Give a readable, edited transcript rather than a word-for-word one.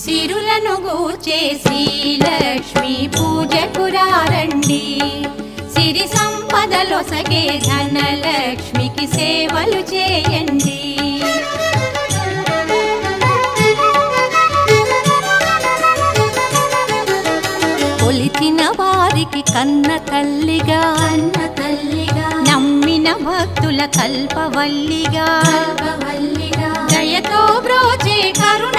సిరులను గూర్చే శ్రీలక్ష్మి పూజకు రండి, సిరి సంపదలొసగే ధనలక్ష్మికి సేవలు చేయండి. కొలిచిన వారికి కన్న తల్లిగా నమ్మిన భక్తుల కల్పవల్లిగా దయతో బ్రోచే కరుణ